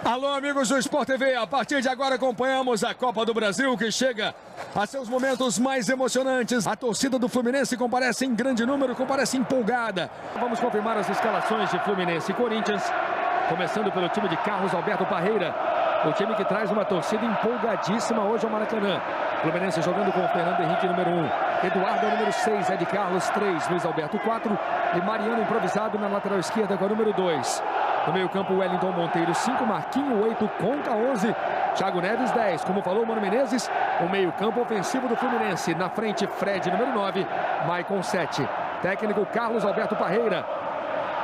Alô, amigos do Sport TV, a partir de agora acompanhamos a Copa do Brasil, que chega a seus momentos mais emocionantes. A torcida do Fluminense comparece em grande número, comparece empolgada. Vamos confirmar as escalações de Fluminense e Corinthians, começando pelo time de Carlos Alberto Parreira, o time que traz uma torcida empolgadíssima hoje ao Maracanã. Fluminense jogando com o Fernando Henrique, número 1, Eduardo, número 6, Ed Carlos, 3, Luiz Alberto, 4, e Mariano improvisado na lateral esquerda com a número 2. No meio-campo, Wellington Monteiro, 5, Marquinho, 8, Conca, 11, Thiago Neves, 10. Como falou o Mano Menezes, o meio-campo ofensivo do Fluminense. Na frente, Fred, número 9, Maicon, 7. Técnico Carlos Alberto Parreira.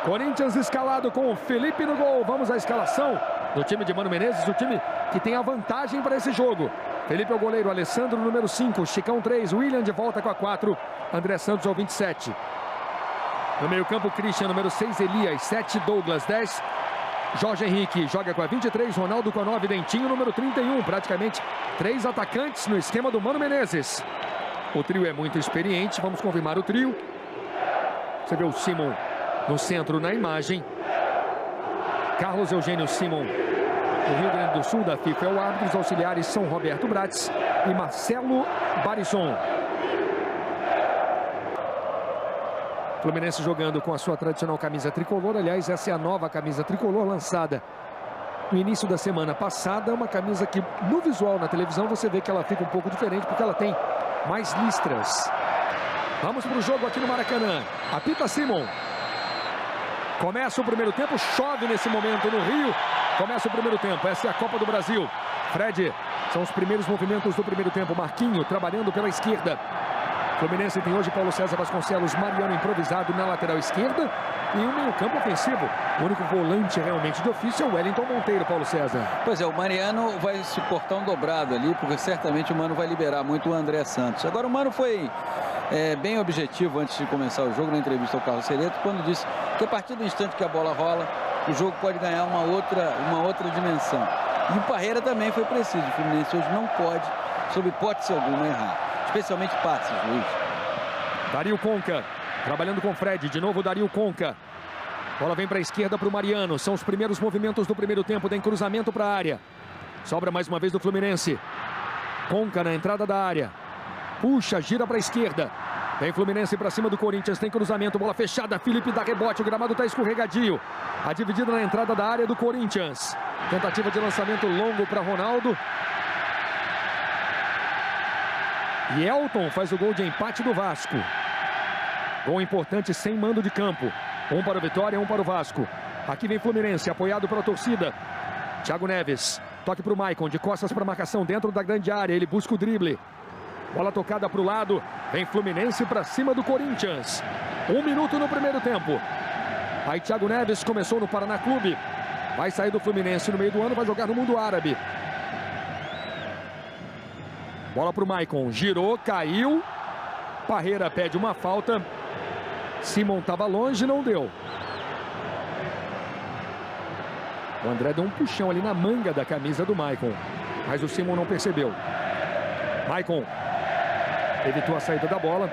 Corinthians escalado com o Felipe no gol. Vamos à escalação do time de Mano Menezes, o time que tem a vantagem para esse jogo. Felipe é o goleiro, Alessandro, número 5, Chicão, 3, William de volta com a 4, André Santos ao 27. No meio-campo, Christian, número 6, Elias, 7, Douglas, 10. Jorge Henrique joga com a 23, Ronaldo com a 9, Dentinho, número 31. Praticamente 3 atacantes no esquema do Mano Menezes. O trio é muito experiente, vamos confirmar o trio. Você vê o Simon no centro na imagem. Carlos Eugênio Simon, do Rio Grande do Sul, da FIFA, é o árbitro. Os auxiliares são Roberto Bratz e Marcelo Barisson. Fluminense jogando com a sua tradicional camisa tricolor. Aliás, essa é a nova camisa tricolor lançada no início da semana passada. Uma camisa que no visual na televisão você vê que ela fica um pouco diferente porque ela tem mais listras. Vamos para o jogo aqui no Maracanã. Apita Simon. Começa o primeiro tempo, chove nesse momento no Rio. Começa o primeiro tempo, essa é a Copa do Brasil. Fred, são os primeiros movimentos do primeiro tempo. Marquinho trabalhando pela esquerda. Fluminense tem hoje Paulo César Vasconcelos, Mariano improvisado na lateral esquerda e um meio-campo ofensivo. O único volante realmente de ofício é o Wellington Monteiro, Paulo César. Pois é, o Mariano vai suportar um dobrado ali, porque certamente o Mano vai liberar muito o André Santos. Agora o Mano foi bem objetivo antes de começar o jogo, na entrevista ao Carlos Cereto, quando disse que a partir do instante que a bola rola, o jogo pode ganhar uma outra dimensão. E o Parreira também foi preciso. O Fluminense hoje não pode, sob hipótese alguma, errar. Especialmente passes, Luiz. Dario Conca, trabalhando com Fred, de novo Dario Conca. Bola vem para a esquerda para o Mariano. São os primeiros movimentos do primeiro tempo, tem cruzamento para a área. Sobra mais uma vez do Fluminense. Conca na entrada da área. Puxa, gira para a esquerda. Vem Fluminense para cima do Corinthians, tem cruzamento, bola fechada. Felipe dá rebote, o gramado está escorregadio. A dividida na entrada da área do Corinthians. Tentativa de lançamento longo para Ronaldo. E Elton faz o gol de empate do Vasco. Gol importante sem mando de campo. Um para o Vitória, um para o Vasco. Aqui vem Fluminense, apoiado pela torcida. Thiago Neves, toque para o Maicon, de costas para a marcação, dentro da grande área. Ele busca o drible. Bola tocada para o lado. Vem Fluminense para cima do Corinthians. 1 minuto no primeiro tempo. Aí Thiago Neves começou no Paraná Clube. Vai sair do Fluminense no meio do ano, vai jogar no mundo árabe. Bola para o Maicon, girou, caiu. Parreira pede uma falta. Simon estava longe, não deu. O André deu um puxão ali na manga da camisa do Maicon, mas o Simon não percebeu. Maicon evitou a saída da bola.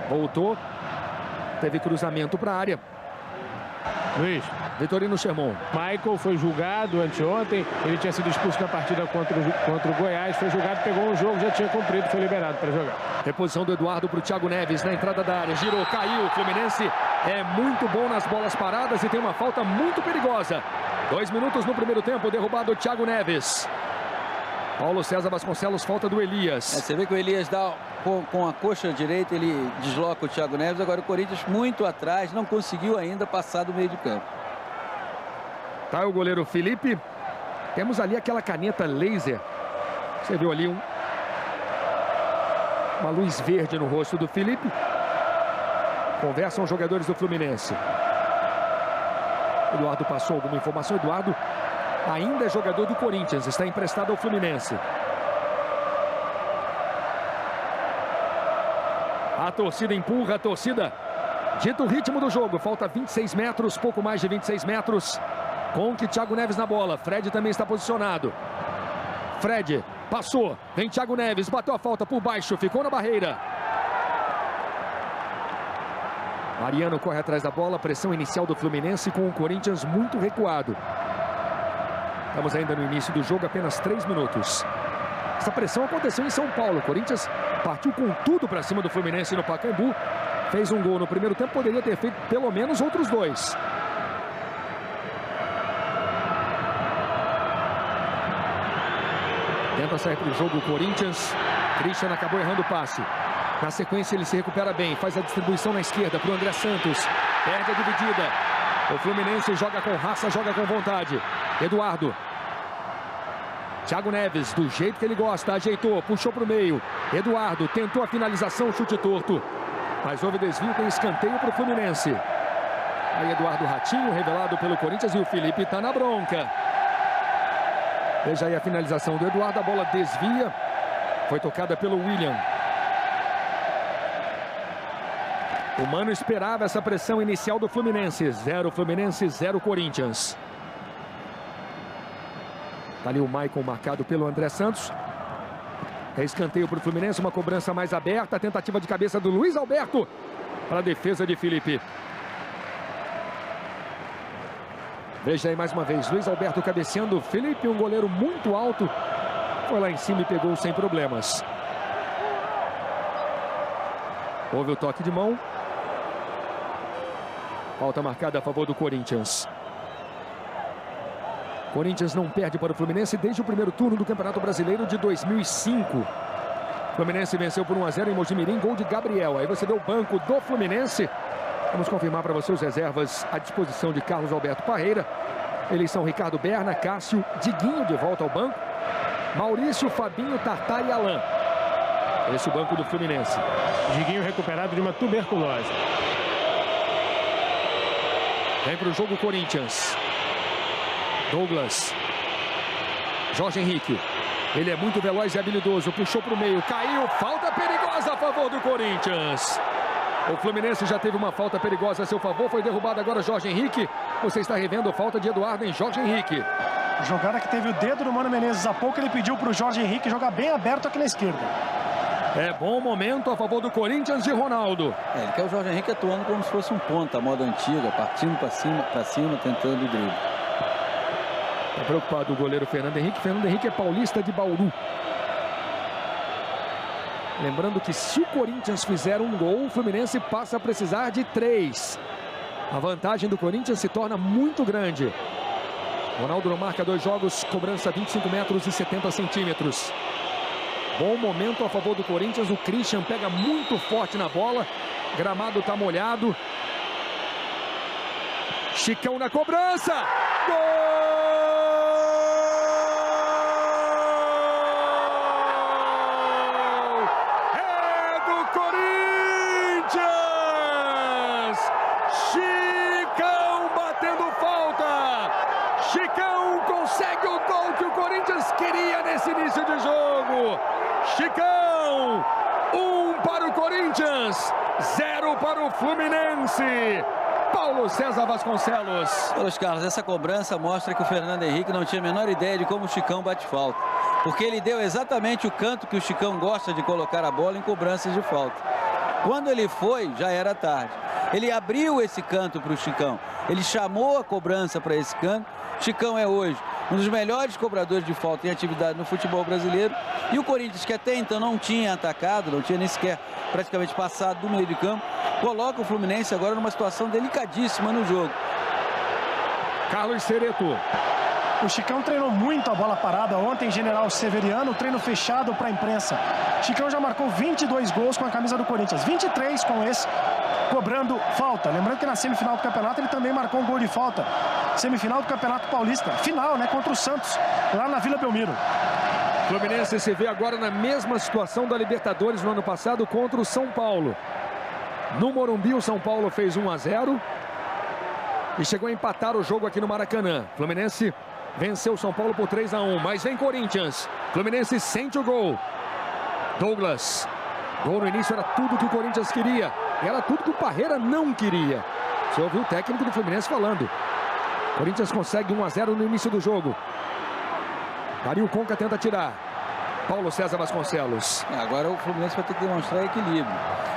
Voltou. Teve cruzamento para a área. Luiz. Vitorino Sherman. Michael foi julgado anteontem, ele tinha sido expulso na partida contra o Goiás, foi julgado, pegou um jogo, já tinha cumprido, foi liberado para jogar. Reposição do Eduardo para o Thiago Neves na entrada da área, girou, caiu. O Fluminense é muito bom nas bolas paradas e tem uma falta muito perigosa. 2 minutos no primeiro tempo, derrubado o Thiago Neves. Paulo César Vasconcelos, falta do Elias. Você vê que o Elias dá com a coxa direita, ele desloca o Thiago Neves. Agora o Corinthians muito atrás, não conseguiu ainda passar do meio de campo. Tá o goleiro Felipe. Temos ali aquela caneta laser. Você viu ali uma luz verde no rosto do Felipe. Conversam os jogadores do Fluminense. Eduardo passou alguma informação. Eduardo ainda é jogador do Corinthians, está emprestado ao Fluminense. A torcida empurra, a torcida dita o ritmo do jogo. Falta 26 metros, pouco mais de 26 metros. Com que Thiago Neves na bola. Fred também está posicionado. Fred passou, vem Thiago Neves, bateu a falta por baixo, ficou na barreira. Mariano corre atrás da bola, pressão inicial do Fluminense com o Corinthians muito recuado. Estamos ainda no início do jogo, apenas 3 minutos. Essa pressão aconteceu em São Paulo. O Corinthians partiu com tudo para cima do Fluminense no Pacaembu. Fez um gol no primeiro tempo, poderia ter feito pelo menos outros 2. Tenta sair para o jogo o Corinthians. Christian acabou errando o passe. Na sequência ele se recupera bem. Faz a distribuição na esquerda para o André Santos. Perde a dividida. O Fluminense joga com raça, joga com vontade. Eduardo. Thiago Neves, do jeito que ele gosta, ajeitou, puxou para o meio. Eduardo tentou a finalização, chute torto. Mas houve desvio, tem escanteio para o Fluminense. Aí Eduardo Ratinho, revelado pelo Corinthians, e o Felipe está na bronca. Veja aí a finalização do Eduardo, a bola desvia. Foi tocada pelo William. O Mano esperava essa pressão inicial do Fluminense. 0 Fluminense, 0 Corinthians. Tá ali o Maicon marcado pelo André Santos. É escanteio para o Fluminense, uma cobrança mais aberta. Tentativa de cabeça do Luiz Alberto para a defesa de Felipe. Veja aí mais uma vez, Luiz Alberto cabeceando. Felipe, um goleiro muito alto, foi lá em cima e pegou sem problemas. Houve o toque de mão. Falta marcada a favor do Corinthians. Corinthians não perde para o Fluminense desde o primeiro turno do Campeonato Brasileiro de 2005. Fluminense venceu por 1-0 em Mojimirim, gol de Gabriel. Aí você vê o banco do Fluminense. Vamos confirmar para você os reservas à disposição de Carlos Alberto Parreira. Eles são Ricardo Berna, Cássio, Diguinho de volta ao banco, Maurício, Fabinho, Tartar e Alain. Esse é o banco do Fluminense. Diguinho recuperado de uma tuberculose. Vem para o jogo Corinthians. Douglas. Jorge Henrique. Ele é muito veloz e habilidoso. Puxou para o meio. Caiu. Falta perigosa a favor do Corinthians. O Fluminense já teve uma falta perigosa a seu favor. Foi derrubado agora Jorge Henrique. Você está revendo a falta de Eduardo em Jorge Henrique. Jogada que teve o dedo do Mano Menezes há pouco. Ele pediu para o Jorge Henrique jogar bem aberto aqui na esquerda. É bom momento a favor do Corinthians de Ronaldo. Ele quer o Jorge Henrique atuando como se fosse um ponta, a moda antiga, partindo para cima, tentando o drible. Está preocupado o goleiro Fernando Henrique. Fernando Henrique é paulista de Bauru. Lembrando que se o Corinthians fizer um gol, o Fluminense passa a precisar de 3. A vantagem do Corinthians se torna muito grande. Ronaldo não marca 2 jogos, cobrança 25 metros e 70 centímetros. Bom momento a favor do Corinthians. O Christian pega muito forte na bola. Gramado está molhado. Chicão na cobrança. Gol! Chicão batendo falta. Chicão consegue o gol que o Corinthians queria nesse início de jogo. Chicão, 1 para o Corinthians, 0 para o Fluminense. Paulo César Vasconcelos. Ô, Luiz Carlos, essa cobrança mostra que o Fernando Henrique não tinha a menor ideia de como o Chicão bate falta. Porque ele deu exatamente o canto que o Chicão gosta de colocar a bola em cobranças de falta. Quando ele foi, já era tarde. Ele abriu esse canto para o Chicão. Ele chamou a cobrança para esse canto. Chicão é hoje um dos melhores cobradores de falta em atividade no futebol brasileiro. E o Corinthians, que até então não tinha atacado, não tinha nem sequer praticamente passado do meio de campo, coloca o Fluminense agora numa situação delicadíssima no jogo. Carlos Cereto. O Chicão treinou muito a bola parada ontem, General Severiano, treino fechado para a imprensa. Chicão já marcou 22 gols com a camisa do Corinthians, 23 com esse, cobrando falta. Lembrando que na semifinal do campeonato ele também marcou um gol de falta. Semifinal do Campeonato Paulista, final, né, contra o Santos, lá na Vila Belmiro. Fluminense se vê agora na mesma situação da Libertadores no ano passado contra o São Paulo. No Morumbi, o São Paulo fez 1-0 e chegou a empatar o jogo aqui no Maracanã. Fluminense venceu o São Paulo por 3-1, mas vem Corinthians. Fluminense sente o gol. Douglas. Gol no início era tudo que o Corinthians queria. E era tudo que o Parreira não queria. Você ouviu o técnico do Fluminense falando. Corinthians consegue 1-0 no início do jogo. Dario Conca tenta tirar. Paulo César Vasconcelos. Agora o Fluminense vai ter que demonstrar equilíbrio.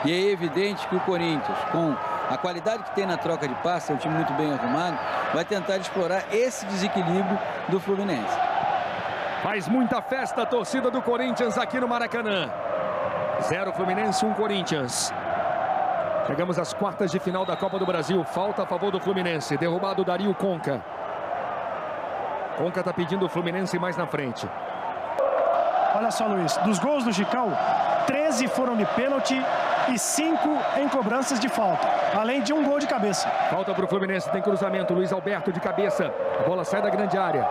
E é evidente que o Corinthians, com a qualidade que tem na troca de passe, é um time muito bem arrumado, vai tentar explorar esse desequilíbrio do Fluminense. Faz muita festa a torcida do Corinthians aqui no Maracanã. 0 Fluminense, 1 Corinthians. Chegamos às quartas de final da Copa do Brasil. Falta a favor do Fluminense. Derrubado o Dario Conca. Conca está pedindo o Fluminense mais na frente. Olha só, Luiz. Dos gols do Chicão, 13 foram de pênalti e 5 em cobranças de falta. Além de um gol de cabeça. Falta para o Fluminense. Tem cruzamento. Luiz Alberto de cabeça. A bola sai da grande área.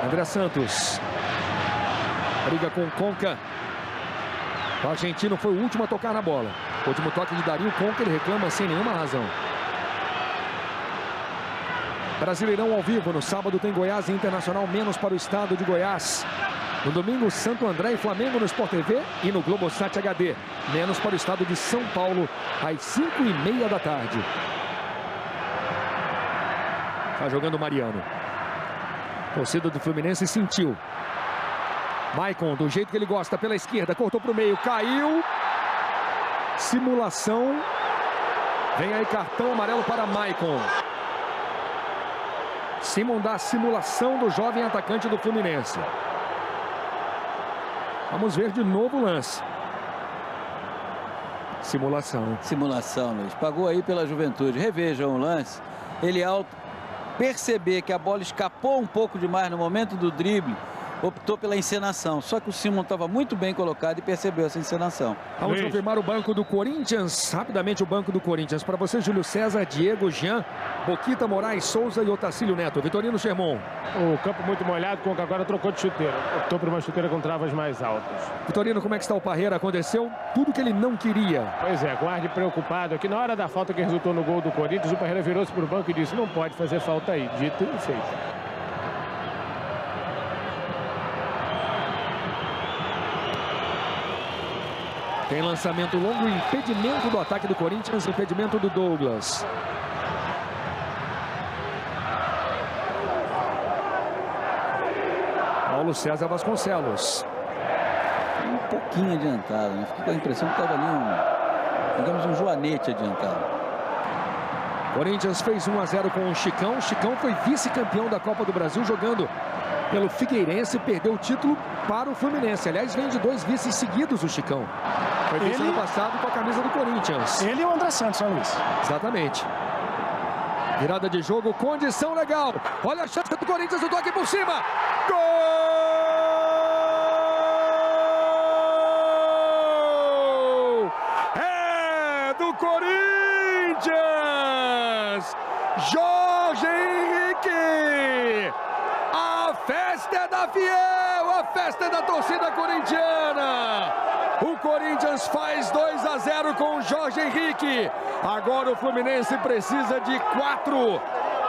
André Santos. Briga com Conca. O argentino foi o último a tocar na bola. O último toque de Dario Conca, ele reclama sem nenhuma razão. Brasileirão ao vivo. No sábado tem Goiás e Internacional, menos para o estado de Goiás. No domingo, Santo André e Flamengo no Sport TV e no Globosat HD. Menos para o estado de São Paulo, às 5h30 da tarde. Está jogando Mariano. Torcida do Fluminense sentiu. Maicon, do jeito que ele gosta, pela esquerda, cortou para o meio, caiu. Simulação. Vem aí cartão amarelo para Maicon. Simon dá a simulação do jovem atacante do Fluminense. Vamos ver de novo o lance. Simulação. Simulação, Luiz. Pagou aí pela Juventude. Revejam o lance. Ele, ao perceber que a bola escapou um pouco demais no momento do drible, optou pela encenação. Só que o Simon estava muito bem colocado e percebeu essa encenação. Vamos confirmar o banco do Corinthians. Rapidamente o banco do Corinthians. Para você, Júlio César, Diego, Jean, Boquita, Moraes, Souza e Otacílio Neto. Vitorino Sherman. O campo muito molhado, Conca agora trocou de chuteira. Optou por uma chuteira com travas mais altas. Vitorino, como é que está o Parreira? Aconteceu tudo que ele não queria. Pois é, guarde preocupado aqui. Na hora da falta que resultou no gol do Corinthians, o Parreira virou-se para o banco e disse: não pode fazer falta aí. Dito e feito. Tem lançamento longo e impedimento do ataque do Corinthians, impedimento do Douglas. Paulo César Vasconcelos. Um pouquinho adiantado, né? Fiquei com a impressão que estava ali digamos, um joanete adiantado. Corinthians fez 1-0 com o Chicão. O Chicão foi vice-campeão da Copa do Brasil jogando pelo Figueirense e perdeu o título para o Fluminense. Aliás, vem de 2 vices seguidos o Chicão. Foi vice ano passado com a camisa do Corinthians. Ele e o André Santos, né, Luiz? Exatamente. Virada de jogo, condição legal. Olha a chance do Corinthians, o toque por cima. Gol! É do Corinthians! Jorge Henrique! A festa é da Fiel, a festa é da torcida corintiana. O Corinthians faz 2-0 com o Jorge Henrique. Agora o Fluminense precisa de 4.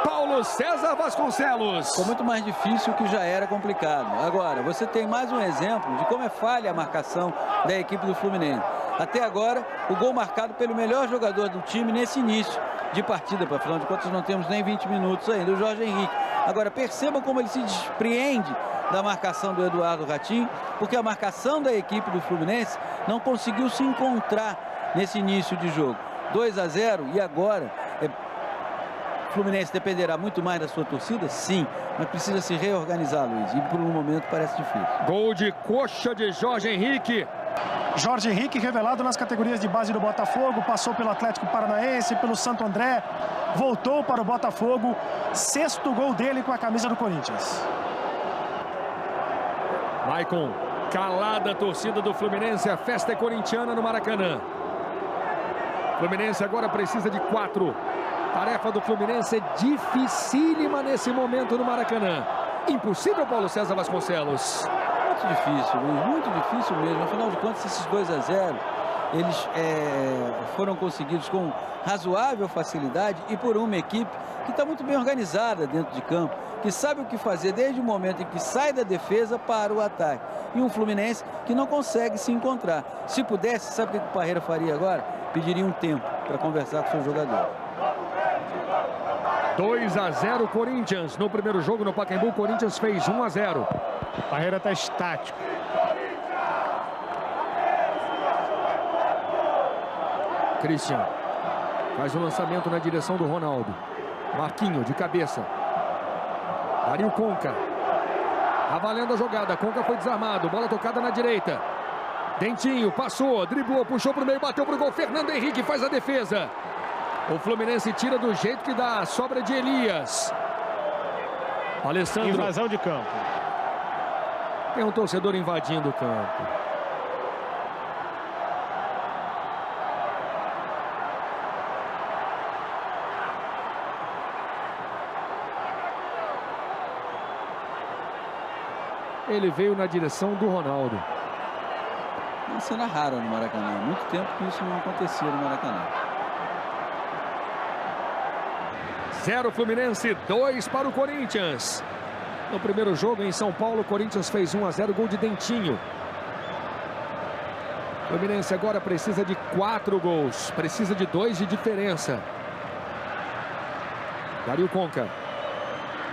Paulo César Vasconcelos. Ficou muito mais difícil, que já era complicado. Agora, você tem mais um exemplo de como é falha a marcação da equipe do Fluminense. Até agora, o gol marcado pelo melhor jogador do time nesse início de partida. Para afinal de contas, não temos nem 20 minutos ainda, o Jorge Henrique. Agora, percebam como ele se despreende da marcação do Eduardo Ratinho, porque a marcação da equipe do Fluminense não conseguiu se encontrar nesse início de jogo. 2-0 e agora o Fluminense dependerá muito mais da sua torcida? Sim, mas precisa se reorganizar, Luiz, e por um momento parece difícil. Gol de coxa de Jorge Henrique. Jorge Henrique, revelado nas categorias de base do Botafogo, passou pelo Atlético Paranaense, pelo Santo André, voltou para o Botafogo, 6º gol dele com a camisa do Corinthians. Maicon, calada a torcida do Fluminense, a festa é corintiana no Maracanã. Fluminense agora precisa de 4. Tarefa do Fluminense é dificílima nesse momento no Maracanã. Impossível, Paulo César Vasconcelos. Muito difícil, Luiz, muito difícil mesmo. Afinal de contas, esses 2-0, eles foram conseguidos com razoável facilidade e por uma equipe que está muito bem organizada dentro de campo, que sabe o que fazer desde o momento em que sai da defesa para o ataque. E um Fluminense que não consegue se encontrar. Se pudesse, sabe o que o Parreira faria agora? Pediria um tempo para conversar com o seu jogador. 2-0 Corinthians. No primeiro jogo no Pacaembu, o Corinthians fez 1-0. Parreira está estático. Christian. Faz o lançamento na direção do Ronaldo. Marquinho de cabeça. Dario Conca. Tá valendo a jogada. Conca foi desarmado. Bola tocada na direita. Dentinho passou, driblou, puxou pro meio, bateu pro gol. Fernando Henrique faz a defesa. O Fluminense tira do jeito que dá. Sobra de Elias. Alessandro. Invasão de campo. Tem um torcedor invadindo o campo. Ele veio na direção do Ronaldo. Uma cena rara no Maracanã. Há muito tempo que isso não acontecia no Maracanã. 0 Fluminense, 2 para o Corinthians. No primeiro jogo em São Paulo, o Corinthians fez 1-0, gol de Dentinho. O Fluminense agora precisa de 4 gols. Precisa de 2 de diferença. Dario Conca.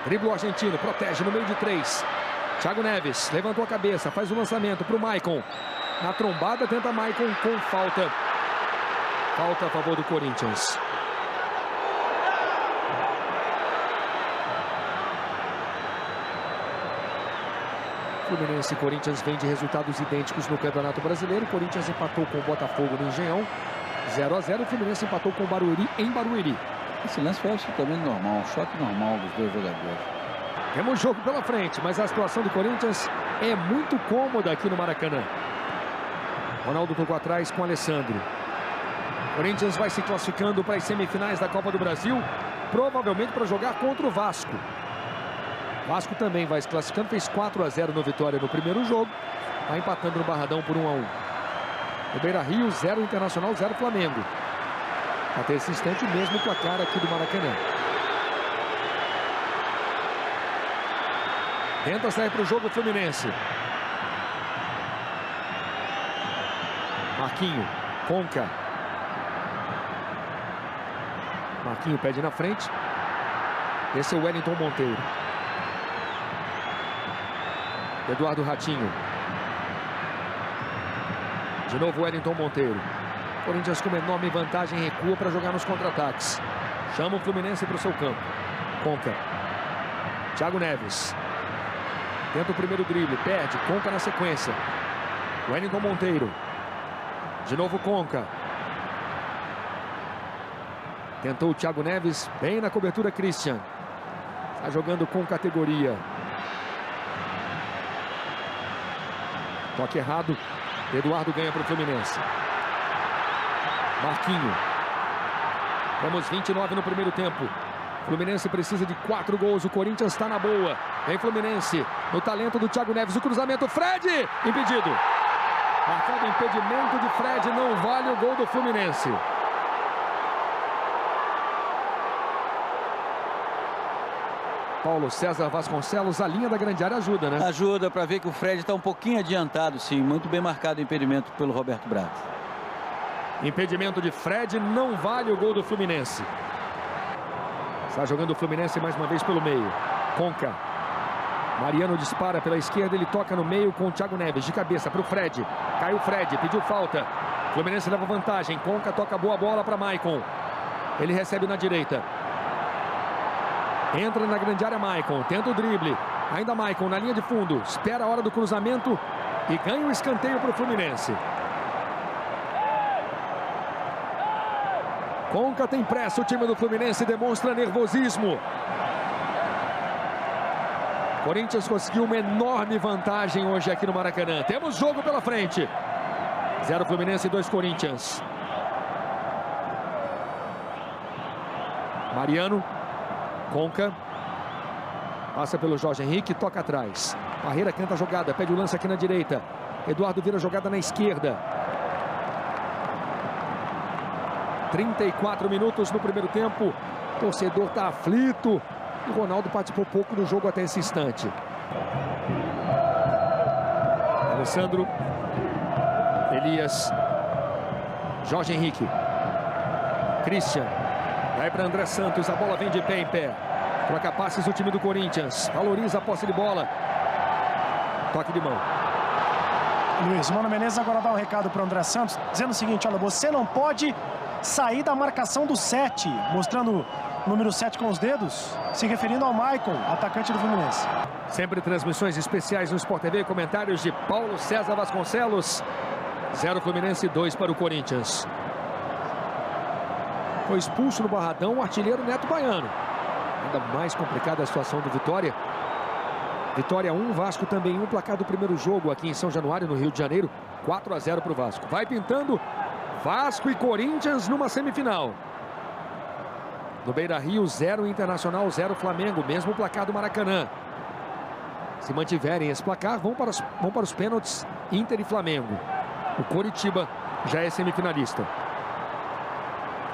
Dribla o argentino, protege no meio de 3. Thiago Neves levantou a cabeça, faz o lançamento para o Maicon. Na trombada tenta Maicon com falta. Falta a favor do Corinthians. Fluminense e Corinthians vêm de resultados idênticos no Campeonato Brasileiro. O Corinthians empatou com o Botafogo no Engenhão, 0-0. O Fluminense empatou com o Barueri em Barueri. Esse lance foi absolutamente normal, um choque normal dos dois jogadores. Temos jogo pela frente, mas a situação do Corinthians é muito cômoda aqui no Maracanã. Ronaldo tocou atrás com Alessandro. O Corinthians vai se classificando para as semifinais da Copa do Brasil, provavelmente para jogar contra o Vasco. Vasco também vai se classificando, fez 4-0 no Vitória no primeiro jogo. Vai empatando no Barradão por 1-1. No Beira-Rio, 0 Internacional, 0 Flamengo. Até esse instante, o mesmo placar aqui do Maracanã. Tenta sair para o jogo o Fluminense. Marquinho, Conca. Marquinho pede na frente. Esse é o Wellington Monteiro. Eduardo Ratinho. De novo o Wellington Monteiro. Corinthians com uma enorme vantagem, recua para jogar nos contra-ataques. Chama o Fluminense para o seu campo. Conca. Thiago Neves. Tenta o primeiro drible, perde. Conca na sequência. Wellington Monteiro. De novo Conca. Tentou o Thiago Neves, bem na cobertura Christian. Está jogando com categoria. Toque errado. Eduardo ganha para o Fluminense. Marquinho. Vamos 29 no primeiro tempo. Fluminense precisa de 4 gols. O Corinthians está na boa. Vem Fluminense. No talento do Thiago Neves. O cruzamento. Fred. Impedido. Marcado impedimento de Fred. Não vale o gol do Fluminense. Paulo César Vasconcelos, a linha da grande área ajuda, né? Ajuda para ver que o Fred está um pouquinho adiantado, sim. Muito bem marcado o impedimento pelo Roberto Braga. Impedimento de Fred, não vale o gol do Fluminense. Está jogando o Fluminense mais uma vez pelo meio. Conca. Mariano dispara pela esquerda, ele toca no meio com o Thiago Neves, de cabeça para o Fred. Caiu o Fred, pediu falta. Fluminense leva vantagem. Conca toca boa bola para Maicon. Ele recebe na direita. Entra na grande área Maicon, tenta o drible. Ainda Maicon na linha de fundo. Espera a hora do cruzamento e ganha o escanteio para o Fluminense. Conca tem pressa, o time do Fluminense demonstra nervosismo. Corinthians conseguiu uma enorme vantagem hoje aqui no Maracanã. Temos jogo pela frente. 0 Fluminense e 2 Corinthians. Mariano. Conca. Passa pelo Jorge Henrique, toca atrás. Barreira tenta a jogada, pede o lance aqui na direita. Eduardo vira a jogada na esquerda. 34 minutos no primeiro tempo. O torcedor está aflito. O Ronaldo participou pouco do jogo até esse instante. Alessandro. Elias. Jorge Henrique. Christian. Vai para André Santos. A bola vem de pé em pé. Troca passes o time do Corinthians. Valoriza a posse de bola. Toque de mão. Luiz, o Mano Menezes agora dá um recado para o André Santos, dizendo o seguinte: olha, você não pode sair da marcação do 7, mostrando o número 7 com os dedos, se referindo ao Maicon, atacante do Fluminense. Sempre transmissões especiais no Sport TV, comentários de Paulo César Vasconcelos. 0 Fluminense, 2 para o Corinthians. Foi expulso no Barradão o artilheiro Neto Baiano. Ainda mais complicada a situação do Vitória. Vitória 1, Vasco também 1, placar do primeiro jogo aqui em São Januário, no Rio de Janeiro. 4-0 para o Vasco. Vai pintando Vasco e Corinthians numa semifinal. No Beira-Rio, 0 Internacional, 0 Flamengo. Mesmo placar do Maracanã. Se mantiverem esse placar, vão para os pênaltis Inter e Flamengo. O Coritiba já é semifinalista.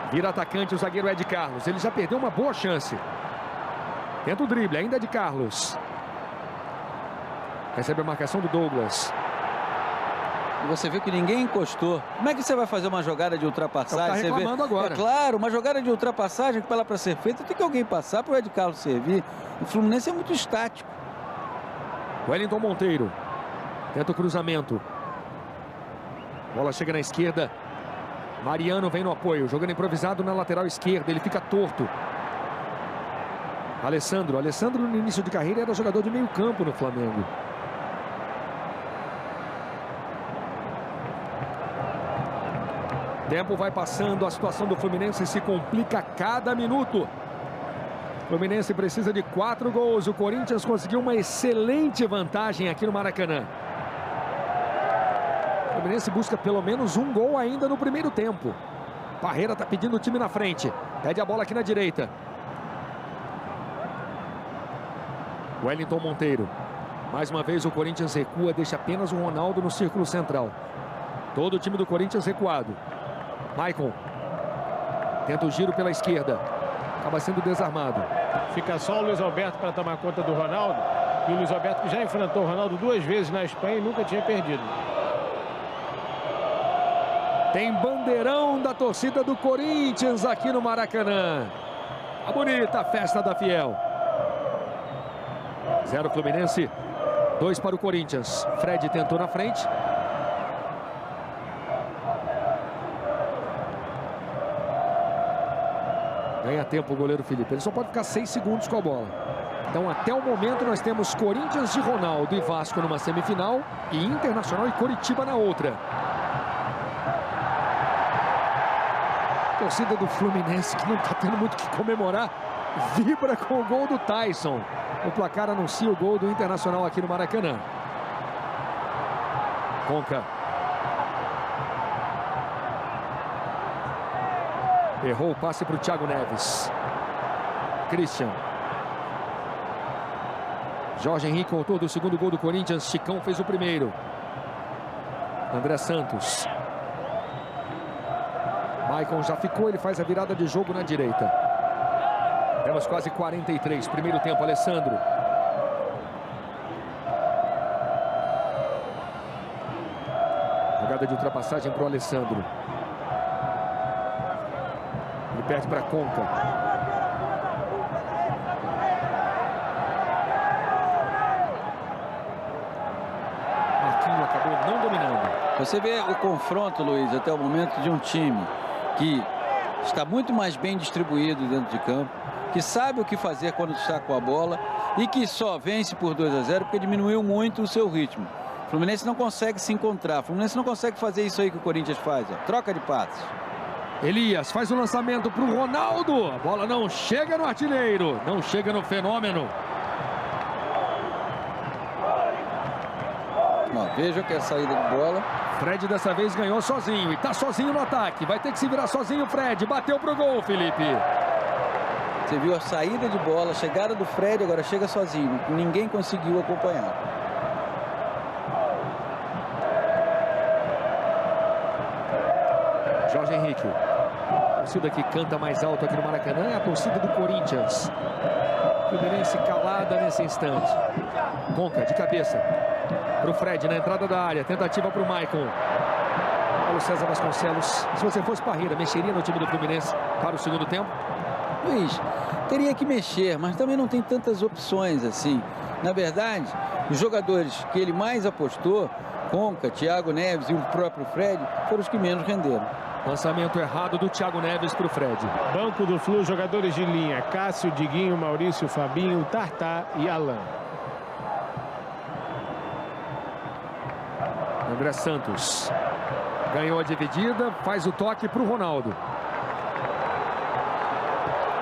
Vira atacante o zagueiro Ed Carlos. Ele já perdeu uma boa chance. Tenta o drible, ainda de Carlos. Recebe a marcação do Douglas. E você viu que ninguém encostou. Como é que você vai fazer uma jogada de ultrapassagem? Está reclamando agora. É claro, uma jogada de ultrapassagem que para ser feita tem que alguém passar para o Ed Carlos servir. O Fluminense é muito estático. Wellington Monteiro. Tenta o cruzamento. Bola chega na esquerda. Mariano vem no apoio. Jogando improvisado na lateral esquerda. Ele fica torto. Alessandro no início de carreira era jogador de meio campo no Flamengo. Tempo vai passando, a situação do Fluminense se complica a cada minuto. O Fluminense precisa de 4 gols. O Corinthians conseguiu uma excelente vantagem aqui no Maracanã. O Fluminense busca pelo menos um gol ainda no primeiro tempo. Parreira está pedindo o time na frente. Pede a bola aqui na direita. Wellington Monteiro. Mais uma vez o Corinthians recua, deixa apenas o Ronaldo no círculo central. Todo o time do Corinthians recuado. Maicon. Tenta o giro pela esquerda. Acaba sendo desarmado. Fica só o Luiz Alberto para tomar conta do Ronaldo. E o Luiz Alberto que já enfrentou o Ronaldo 2 vezes na Espanha e nunca tinha perdido. Tem bandeirão da torcida do Corinthians aqui no Maracanã. A bonita festa da Fiel. 0 Fluminense, 2 para o Corinthians. Fred tentou na frente. Ganha tempo o goleiro Felipe. Ele só pode ficar 6 segundos com a bola. Então até o momento nós temos Corinthians de Ronaldo e Vasco numa semifinal. E Internacional e Coritiba na outra. Torcida do Fluminense, que não está tendo muito o que comemorar, vibra com o gol do Tyson. O placar anuncia o gol do Internacional aqui no Maracanã. Conca. Errou o passe para o Thiago Neves. Christian. Jorge Henrique, autor do segundo gol do Corinthians. Chicão fez o primeiro. André Santos. Maicon já ficou, ele faz a virada de jogo na direita. Temos quase 43, primeiro tempo, Alessandro. Jogada de ultrapassagem para o Alessandro. Ele perde para Conca. Marquinhos acabou não dominando. Você vê o confronto, Luiz, até o momento de um time que está muito mais bem distribuído dentro de campo, que sabe o que fazer quando está com a bola e que só vence por 2-0 porque diminuiu muito o seu ritmo. O Fluminense não consegue se encontrar, o Fluminense não consegue fazer isso aí que o Corinthians faz, ó, troca de passes. Elias faz o lançamento para o Ronaldo, a bola não chega no artilheiro, não chega no fenômeno. Ó, veja que é a saída de bola. Fred dessa vez ganhou sozinho e está sozinho no ataque, vai ter que se virar sozinho o Fred, bateu pro gol, Felipe. Você viu a saída de bola, a chegada do Fred, agora chega sozinho. Ninguém conseguiu acompanhar. Jorge Henrique. A torcida que canta mais alto aqui no Maracanã é a torcida do Corinthians. Fluminense calada nesse instante. Conca de cabeça. Para o Fred na entrada da área. Tentativa para o Maicon. Paulo César Vasconcelos. Se você fosse Parreira, mexeria no time do Fluminense para o segundo tempo? Luiz, teria que mexer, mas também não tem tantas opções assim. Na verdade, os jogadores que ele mais apostou, Conca, Thiago Neves e o próprio Fred, foram os que menos renderam. Lançamento errado do Thiago Neves para o Fred. Banco do Flu, jogadores de linha: Cássio, Diguinho, Maurício, Fabinho, Tartá e Alan. André Santos ganhou a dividida, faz o toque para o Ronaldo.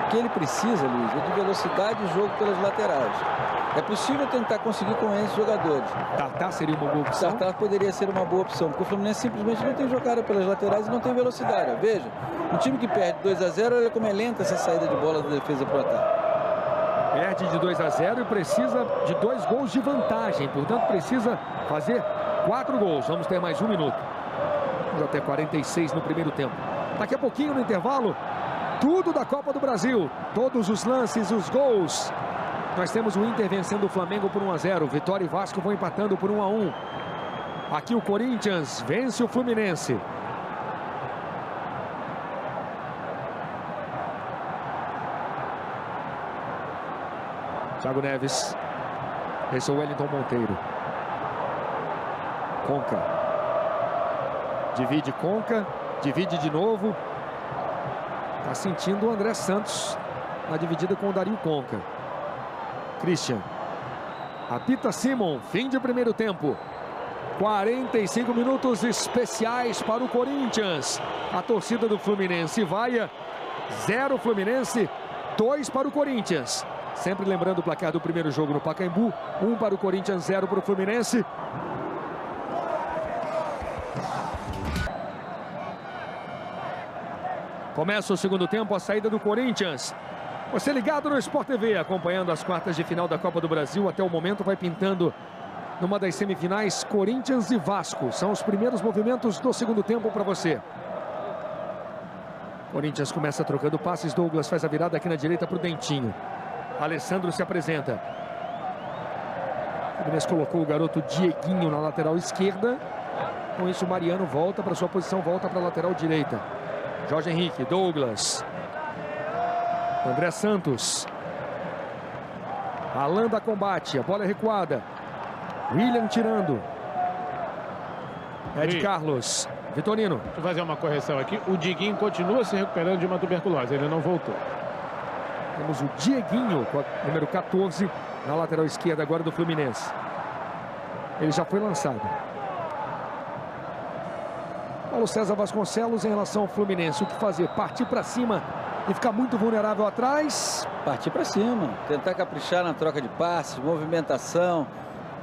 O que ele precisa, Luiz, é de velocidade e jogo pelas laterais. É possível tentar conseguir com esses jogadores. Tartá seria uma boa opção? Tartá poderia ser uma boa opção, porque o Fluminense simplesmente não tem jogada pelas laterais e não tem velocidade. Veja, um time que perde 2-0, olha como é lenta essa saída de bola da defesa para o ataque. Perde de 2-0 e precisa de 2 gols de vantagem. Portanto, precisa fazer 4 gols. Vamos ter mais 1 minuto. Vamos até 46 no primeiro tempo. Daqui a pouquinho, no intervalo, tudo da Copa do Brasil. Todos os lances, os gols. Nós temos o Inter vencendo o Flamengo por 1-0. Vitória e Vasco vão empatando por 1-1. Aqui o Corinthians vence o Fluminense. Thiago Neves. Esse é o Wellington Monteiro. Conca. Divide Conca. Divide de novo. Está sentindo o André Santos na dividida com o Dario Conca. Christian. Apita Simon. Fim de primeiro tempo. 45 minutos especiais para o Corinthians. A torcida do Fluminense vai. 0 Fluminense, 2 para o Corinthians. Sempre lembrando o placar do primeiro jogo no Pacaembu. 1 para o Corinthians, 0 para o Fluminense. Começa o segundo tempo, a saída do Corinthians. Você ligado no Sport TV, acompanhando as quartas de final da Copa do Brasil. Até o momento vai pintando numa das semifinais Corinthians e Vasco. São os primeiros movimentos do segundo tempo para você. Corinthians começa trocando passes. Douglas faz a virada aqui na direita para o Dentinho. Alessandro se apresenta. O Fluminense colocou o garoto Dieguinho na lateral esquerda. Com isso o Mariano volta para sua posição, volta para a lateral direita. Jorge Henrique, Douglas. André Santos. Alan da combate, a bola é recuada. William tirando. Ed Carlos. Vitorino. Deixa eu fazer uma correção aqui. O Diguinho continua se recuperando de uma tuberculose. Ele não voltou. Temos o Dieguinho, com a número 14, na lateral esquerda agora do Fluminense. Ele já foi lançado. Paulo César Vasconcelos em relação ao Fluminense. O que fazer? Partir para cima e ficar muito vulnerável atrás? Partir para cima. Tentar caprichar na troca de passes, movimentação.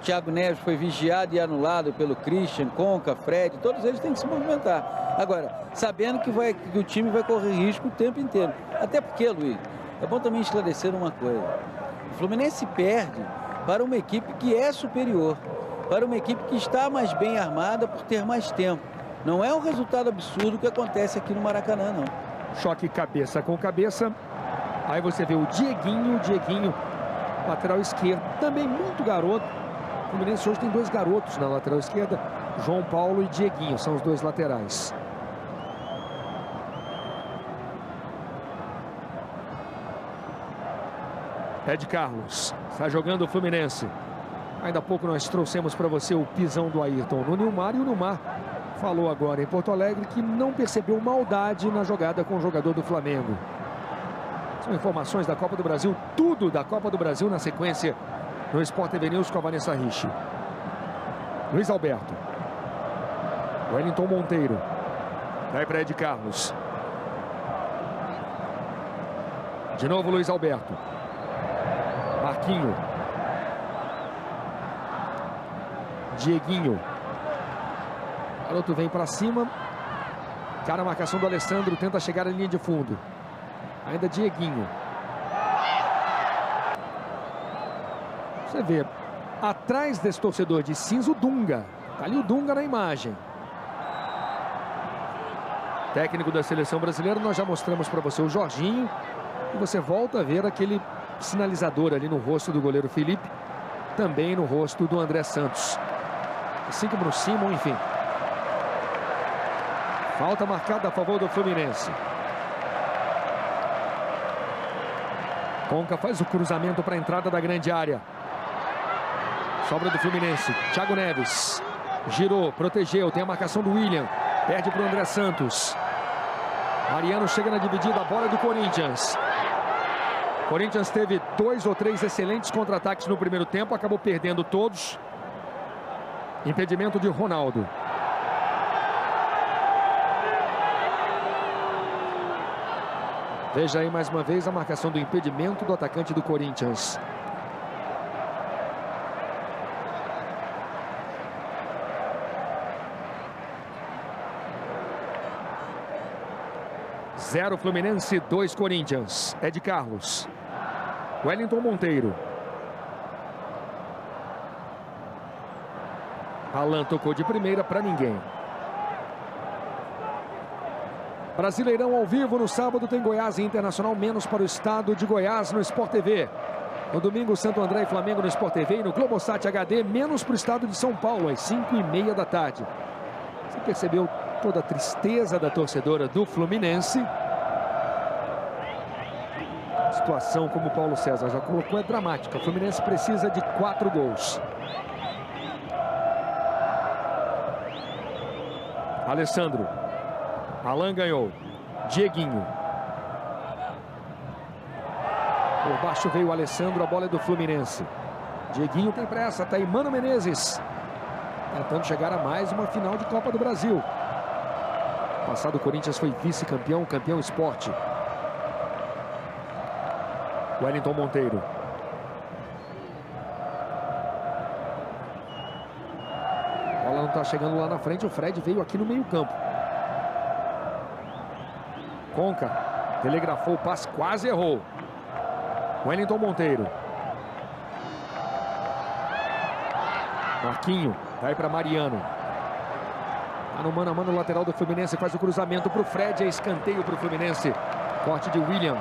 Thiago Neves foi vigiado e anulado pelo Christian, Conca, Fred. Todos eles têm que se movimentar. Agora, sabendo que o time vai correr risco o tempo inteiro. Até porque, Luiz, é bom também esclarecer uma coisa. O Fluminense perde para uma equipe que é superior. Para uma equipe que está mais bem armada por ter mais tempo. Não é um resultado absurdo que acontece aqui no Maracanã, não. Choque cabeça com cabeça. Aí você vê o Dieguinho, lateral esquerdo, também muito garoto. O Fluminense hoje tem 2 garotos na lateral esquerda, João Paulo e Dieguinho, são os 2 laterais. Ed Carlos, está jogando o Fluminense. Ainda há pouco nós trouxemos para você o pisão do Ayrton no Nilmar, e o Nilmar falou agora em Porto Alegre que não percebeu maldade na jogada com o jogador do Flamengo. São informações da Copa do Brasil, tudo da Copa do Brasil na sequência no Sport TV News com a Vanessa Rich. Luiz Alberto. Wellington Monteiro. Vai para Ed Carlos. De novo Luiz Alberto. Marquinho. Dieguinho. O garoto vem para cima. Cara, a marcação do Alessandro, tenta chegar à linha de fundo. Ainda Dieguinho. Você vê, atrás desse torcedor de cinza, o Dunga. Tá ali o Dunga na imagem. Técnico da seleção brasileira, nós já mostramos para você o Jorginho. E você volta a ver aquele sinalizador ali no rosto do goleiro Felipe. Também no rosto do André Santos. Assim como no Simon, enfim. Falta marcada a favor do Fluminense. Conca faz o cruzamento para a entrada da grande área. Sobra do Fluminense. Thiago Neves. Girou, protegeu. Tem a marcação do William. Perde para o André Santos. Mariano chega na dividida, a bola é do Corinthians. Corinthians teve 2 ou 3 excelentes contra-ataques no primeiro tempo, acabou perdendo todos. Impedimento de Ronaldo. Veja aí mais uma vez a marcação do impedimento do atacante do Corinthians. Zero Fluminense, 2 Corinthians. É de Carlos. Wellington Monteiro. Alan tocou de primeira para ninguém. Brasileirão ao vivo no sábado tem Goiás e Internacional, menos para o estado de Goiás no Sport TV. No domingo, Santo André e Flamengo no Sport TV e no Globosat HD, menos para o estado de São Paulo, às 5h30 da tarde. Você percebeu toda a tristeza da torcedora do Fluminense? A situação, como o Paulo César já colocou, é dramática. O Fluminense precisa de 4 gols. Alessandro. Alan ganhou. Dieguinho. Por baixo veio o Alessandro, a bola é do Fluminense. Dieguinho tem pressa, tá aí Mano Menezes. Tentando chegar a mais uma final de Copa do Brasil. Passado o Corinthians foi vice-campeão, campeão esporte. Wellington Monteiro. A bola não está chegando lá na frente, o Fred veio aqui no meio-campo. Conca telegrafou o passe, quase errou. Wellington Monteiro. Marquinho, vai para Mariano. Tá no mano a mano lateral do Fluminense, faz o cruzamento para o Fred, é escanteio para o Fluminense. Corte de William.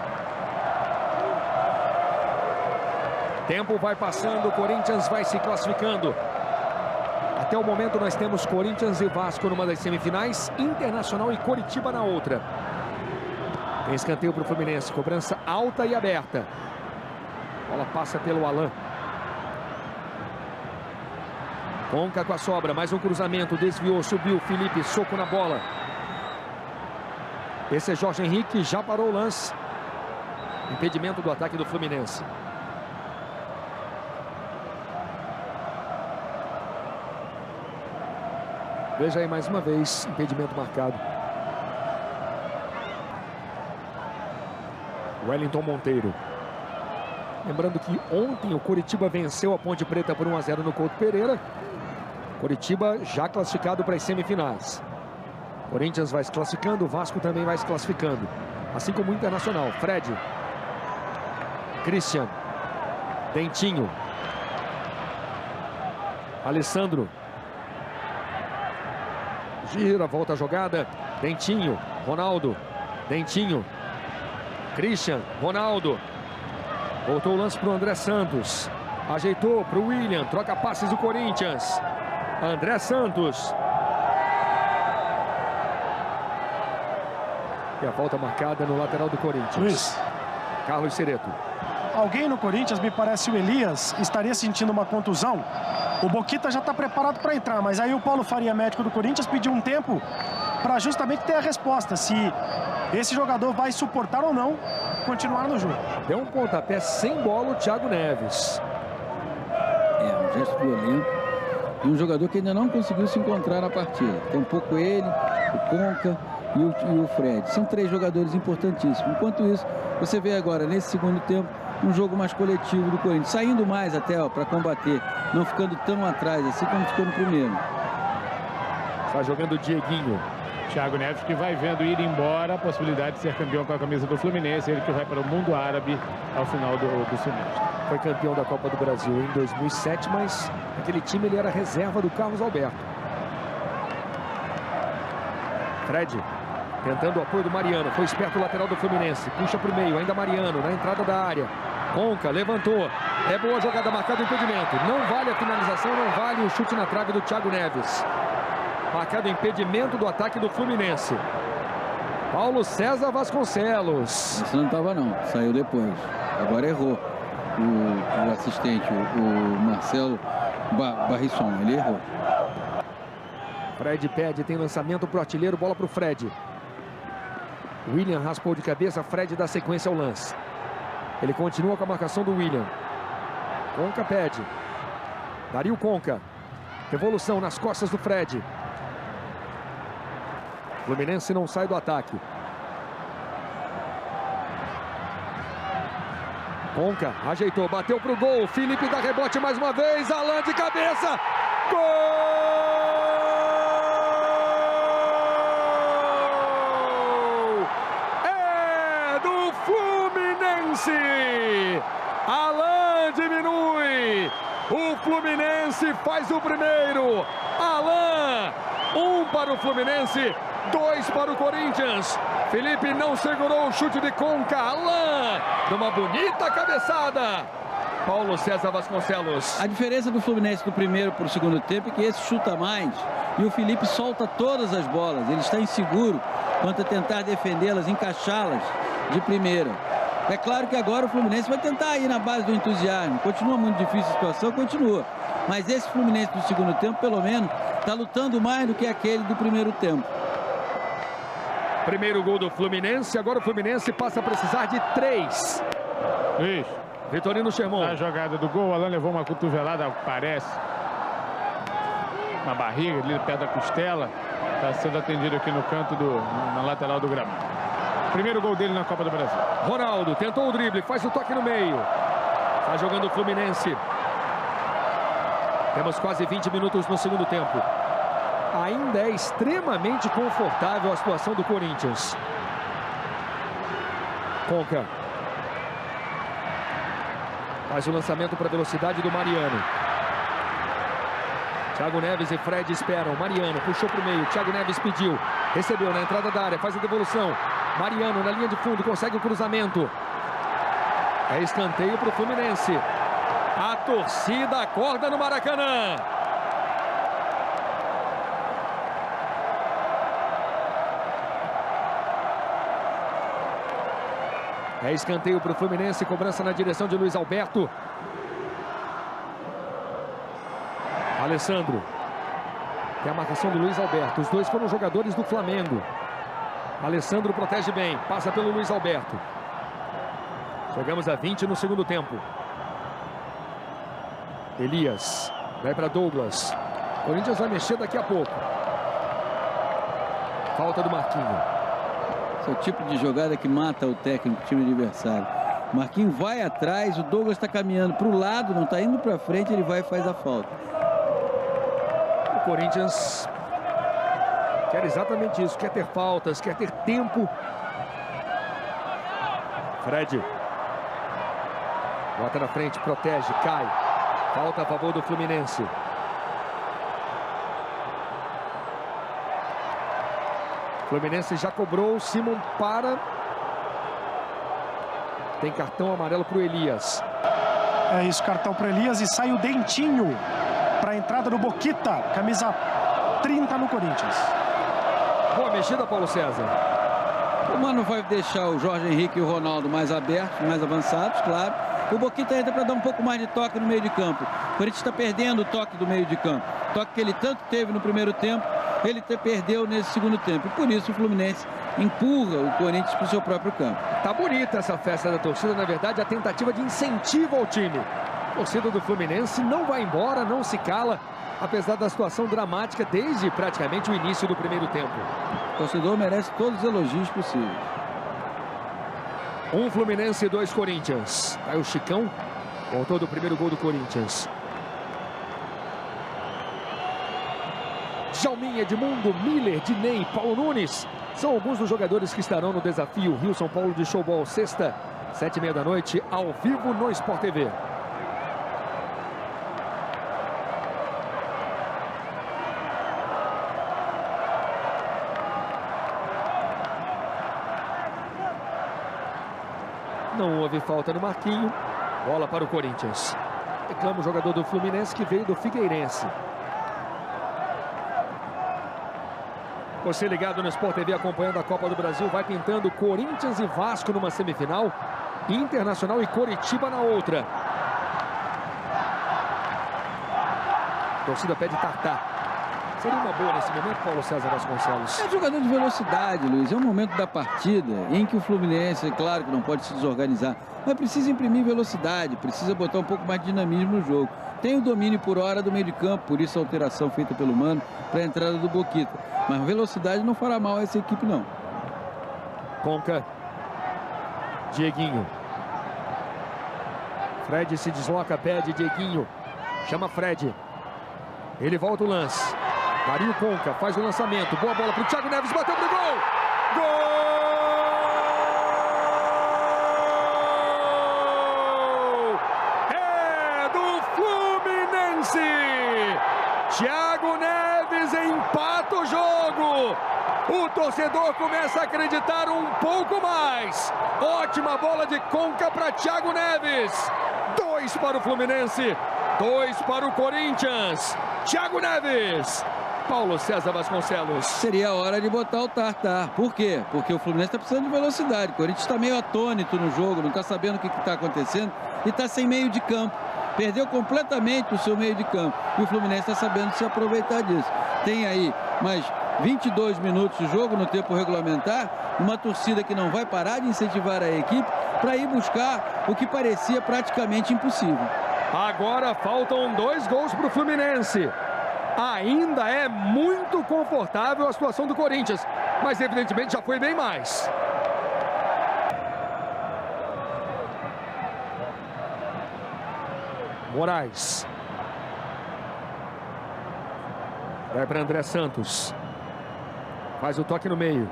Tempo vai passando, o Corinthians vai se classificando. Até o momento nós temos Corinthians e Vasco numa das semifinais, Internacional e Coritiba na outra. Tem escanteio para o Fluminense, cobrança alta e aberta. A bola passa pelo Alan. Conca com a sobra, mais um cruzamento, desviou, subiu, Felipe, soco na bola. Esse é Jorge Henrique, já parou o lance. Impedimento do ataque do Fluminense. Veja aí mais uma vez, impedimento marcado. Wellington Monteiro. Lembrando que ontem o Coritiba venceu a Ponte Preta por 1-0 no Couto Pereira. Coritiba já classificado para as semifinais. Corinthians vai se classificando, o Vasco também vai se classificando. Assim como o Internacional. Fred. Christian. Dentinho. Alessandro. Gira, volta a jogada. Dentinho. Ronaldo. Dentinho. Christian. Ronaldo. Voltou o lance para o André Santos. Ajeitou para o William. Troca passes do Corinthians. André Santos. E a volta marcada no lateral do Corinthians. Luiz. Carlos Cereto. Alguém no Corinthians, me parece o Elias, estaria sentindo uma contusão. O Boquita já está preparado para entrar, mas aí o Paulo Faria, médico do Corinthians, pediu um tempo para justamente ter a resposta. Se esse jogador vai suportar ou não continuar no jogo. Deu um pontapé sem bola o Thiago Neves. É um gesto violento de um jogador que ainda não conseguiu se encontrar na partida. Tem um pouco ele, o Conca e o Fred. São 3 jogadores importantíssimos. Enquanto isso, você vê agora, nesse segundo tempo, um jogo mais coletivo do Corinthians. Saindo mais até para combater, não ficando tão atrás assim como ficou no primeiro. Está jogando o Dieguinho. Thiago Neves que vai vendo ir embora a possibilidade de ser campeão com a camisa do Fluminense. Ele que vai para o mundo árabe ao final do semestre. Foi campeão da Copa do Brasil em 2007, mas aquele time ele era reserva do Carlos Alberto. Fred tentando o apoio do Mariano. Foi esperto o lateral do Fluminense. Puxa para o meio, ainda Mariano na entrada da área. Conca levantou. É boa jogada, marcado o impedimento. Não vale a finalização, não vale o chute na trave do Thiago Neves. Marcado impedimento do ataque do Fluminense. Paulo César Vasconcelos. Isso não estava não, saiu depois. Agora errou o assistente, o Marcelo Barrisson, ele errou. Fred pede, tem lançamento para o artilheiro, bola para o Fred. William raspou de cabeça, Fred dá sequência ao lance. Ele continua com a marcação do William. Conca pede. Dario Conca. Revolução nas costas do Fred. Fluminense não sai do ataque. Conca ajeitou, bateu pro gol. Felipe dá rebote mais uma vez. Alan de cabeça. Gol! É do Fluminense. Alan diminui. O Fluminense faz o primeiro. Alan, 1 para o Fluminense, 2 para o Corinthians. Felipe não segurou o chute de Conca. Alan, numa bonita cabeçada. Paulo César Vasconcelos. A diferença do Fluminense do primeiro para o segundo tempo é que esse chuta mais e o Felipe solta todas as bolas. Ele está inseguro quanto a tentar defendê-las, encaixá-las de primeira. É claro que agora o Fluminense vai tentar ir na base do entusiasmo. Continua muito difícil a situação, continua. Mas esse Fluminense do segundo tempo, pelo menos, está lutando mais do que aquele do primeiro tempo. Primeiro gol do Fluminense, agora o Fluminense passa a precisar de 3. Luiz. Vitorino Sherman. Na jogada do gol, o Alan levou uma cotovelada, parece. Uma barriga ali perto da costela. Está sendo atendido aqui no canto, na lateral do gramado. Primeiro gol dele na Copa do Brasil. Ronaldo tentou o drible, faz o toque no meio. Está jogando o Fluminense. Temos quase 20 minutos no segundo tempo. Ainda é extremamente confortável a situação do Corinthians. Conca. Faz o lançamento para a velocidade do Mariano. Thiago Neves e Fred esperam. Mariano puxou para o meio. Thiago Neves pediu. Recebeu na entrada da área. Faz a devolução. Mariano na linha de fundo. Consegue o cruzamento. É escanteio para o Fluminense. A torcida acorda no Maracanã. É escanteio para o Fluminense. Cobrança na direção de Luiz Alberto. Alessandro. Tem a marcação do Luiz Alberto. Os dois foram jogadores do Flamengo. Alessandro protege bem. Passa pelo Luiz Alberto. Chegamos a 20 no segundo tempo. Elias. Vai para Douglas. Corinthians vai mexer daqui a pouco. Falta do Marquinhos. Esse é o tipo de jogada que mata o técnico, o time adversário. O Marquinhos vai atrás, o Douglas está caminhando para o lado, não está indo para frente, ele vai e faz a falta. O Corinthians quer exatamente isso, quer ter faltas, quer ter tempo. Fred. Bota na frente, protege, cai. Falta a favor do Fluminense. Fluminense já cobrou, Simon para. Tem cartão amarelo para o Elias. É isso, cartão para Elias e sai o Dentinho para a entrada do Boquita, camisa 30 no Corinthians. Boa mexida, Paulo César. O Mano vai deixar o Jorge Henrique e o Ronaldo mais abertos, mais avançados, claro. O Boquita entra para dar um pouco mais de toque no meio de campo. O Corinthians está perdendo o toque do meio de campo. Toque que ele tanto teve no primeiro tempo, ele perdeu nesse segundo tempo. E por isso o Fluminense empurra o Corinthians para o seu próprio campo. Tá bonita essa festa da torcida, na verdade, a tentativa de incentivo ao time. A torcida do Fluminense não vai embora, não se cala, apesar da situação dramática desde praticamente o início do primeiro tempo. O torcedor merece todos os elogios possíveis. 1 Fluminense e 2 Corinthians. Aí o Chicão voltou do primeiro gol do Corinthians. Djalminha, Edmundo, Miller, Dinei, Paulo Nunes. São alguns dos jogadores que estarão no desafio Rio São Paulo de Showball, sexta, 7h30 da noite, ao vivo no Sport TV. Não houve falta no Marquinho. Bola para o Corinthians. Reclama o jogador do Fluminense que veio do Figueirense. Você ligado no Sport TV acompanhando a Copa do Brasil. Vai pintando Corinthians e Vasco numa semifinal. Internacional e Coritiba na outra. A torcida pede Tartá. Seria uma boa nesse momento, Paulo César Vasconcelos? É jogador de velocidade, Luiz. É um momento da partida em que o Fluminense, claro que não pode se desorganizar, mas precisa imprimir velocidade, precisa botar um pouco mais de dinamismo no jogo. Tem o domínio por hora do meio de campo, por isso a alteração feita pelo Mano para a entrada do Boquita. Mas velocidade não fará mal a essa equipe, não. Conca. Dieguinho. Fred se desloca, pede Dieguinho. Chama Fred. Ele volta o lance. Dario Conca faz o lançamento. Boa bola para o Thiago Neves. Bateu pro gol. Gol! É do Fluminense. Thiago Neves empata o jogo. O torcedor começa a acreditar um pouco mais. Ótima bola de Conca para Thiago Neves. 2 para o Fluminense, 2 para o Corinthians. Thiago Neves. Paulo César Vasconcelos. Seria a hora de botar o Tartar. Por quê? Porque o Fluminense está precisando de velocidade. O Corinthians está meio atônito no jogo, não está sabendo o que está acontecendo e está sem meio de campo. Perdeu completamente o seu meio de campo. E o Fluminense está sabendo se aproveitar disso. Tem aí mais 22 minutos de jogo no tempo regulamentar. Uma torcida que não vai parar de incentivar a equipe para ir buscar o que parecia praticamente impossível. Agora faltam 2 gols para o Fluminense. Ainda é muito confortável a situação do Corinthians, mas evidentemente já foi bem mais. Moraes. Vai para André Santos. Faz o toque no meio.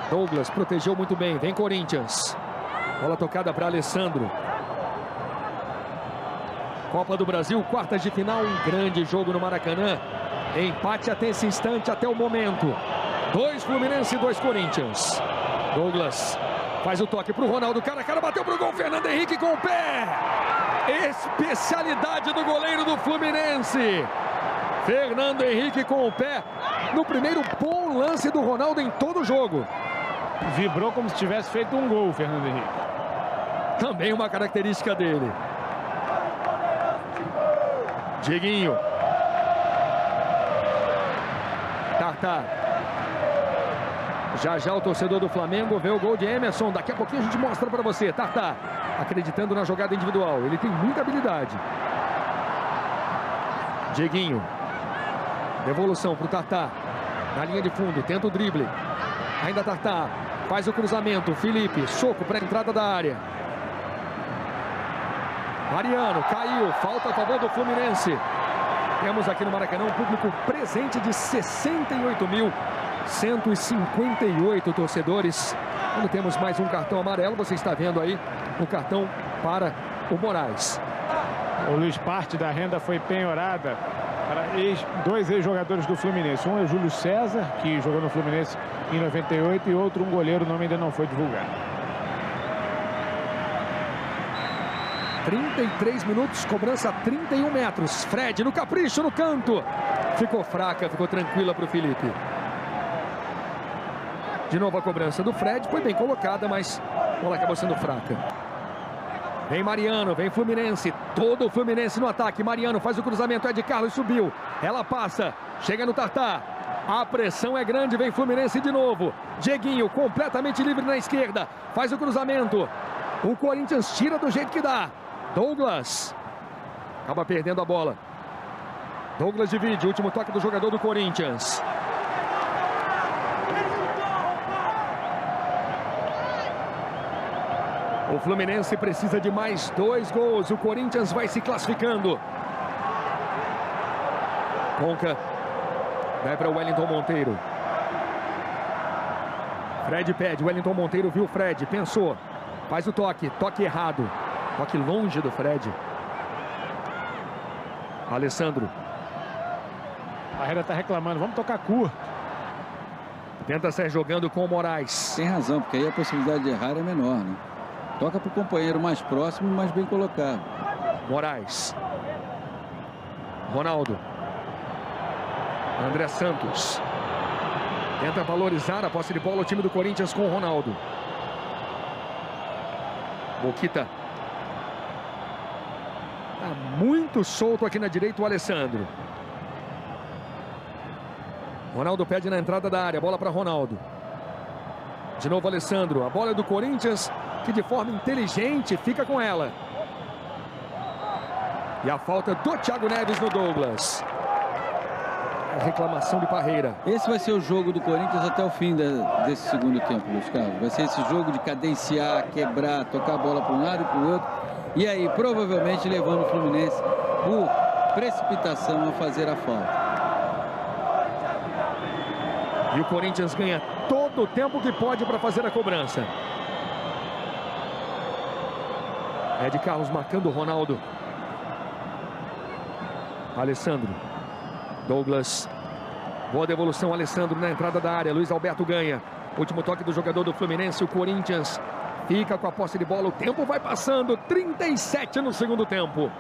Douglas protegeu muito bem. Vem Corinthians. Bola tocada para Alessandro. Copa do Brasil, quartas de final. Um grande jogo no Maracanã. Empate até esse instante, até o momento. 2 Fluminense e 2 Corinthians. Douglas faz o toque para o Ronaldo. Cara a cara, bateu para o gol. Fernando Henrique com o pé. Especialidade do goleiro do Fluminense. Fernando Henrique com o pé. No primeiro bom lance do Ronaldo em todo o jogo. Vibrou como se tivesse feito um gol, Fernando Henrique. Também uma característica dele. Dieguinho. Tartar. Já o torcedor do Flamengo vê o gol de Emerson. Daqui a pouquinho a gente mostra para você. Tartar acreditando na jogada individual. Ele tem muita habilidade. Dieguinho. Devolução para o Tartar. Na linha de fundo. Tenta o drible. Ainda Tartar. Faz o cruzamento. Felipe. Soco para a entrada da área. Mariano. Caiu. Falta a favor do Fluminense. Temos aqui no Maracanã um público presente de 68.158 torcedores. Quando temos mais um cartão amarelo, você está vendo aí o cartão para o Moraes. O Luiz, parte da renda foi penhorada para 2 ex-jogadores do Fluminense. Um é Júlio César, que jogou no Fluminense em 98, e outro um goleiro, o nome ainda não foi divulgado. 33 minutos, cobrança 31 metros. Fred no capricho, no canto. Ficou fraca, ficou tranquila para o Felipe. De novo a cobrança do Fred, foi bem colocada, mas a bola acabou sendo fraca. Vem Mariano, vem Fluminense, todo o Fluminense no ataque. Mariano faz o cruzamento, Ed Carlos subiu. Ela passa, chega no Tartar. A pressão é grande, vem Fluminense de novo. Dieguinho completamente livre na esquerda, faz o cruzamento. O Corinthians tira do jeito que dá. Douglas acaba perdendo a bola. Douglas divide, último toque do jogador do Corinthians. O Fluminense precisa de mais 2 gols. O Corinthians vai se classificando. Conca vai para o Wellington Monteiro. Fred pede, Wellington Monteiro viu o Fred, pensou. Faz o toque, toque errado. Toque longe do Fred. Alessandro. Barreira está reclamando, vamos tocar curto. Tenta sair jogando com o Moraes. Tem razão, porque aí a possibilidade de errar é menor, né? Toca para o companheiro mais próximo, mais bem colocado. Moraes. Ronaldo. André Santos. Tenta valorizar a posse de bola o time do Corinthians com o Ronaldo. Boquita. Tá muito solto aqui na direita o Alessandro. Ronaldo pede na entrada da área, bola para Ronaldo. De novo Alessandro, a bola é do Corinthians, que de forma inteligente fica com ela. E a falta do Thiago Neves no Douglas. A reclamação de Parreira. Esse vai ser o jogo do Corinthians até o fim desse segundo tempo, Luiz Carlos. Vai ser esse jogo de cadenciar, quebrar, tocar a bola para um lado e para o outro. E aí, provavelmente, levando o Fluminense por precipitação a fazer a falta. E o Corinthians ganha todo o tempo que pode para fazer a cobrança. Ed Carlos marcando o Ronaldo. Alessandro. Douglas. Boa devolução, Alessandro na entrada da área. Luiz Alberto ganha. Último toque do jogador do Fluminense. O Corinthians fica com a posse de bola. O tempo vai passando. 37 no segundo tempo.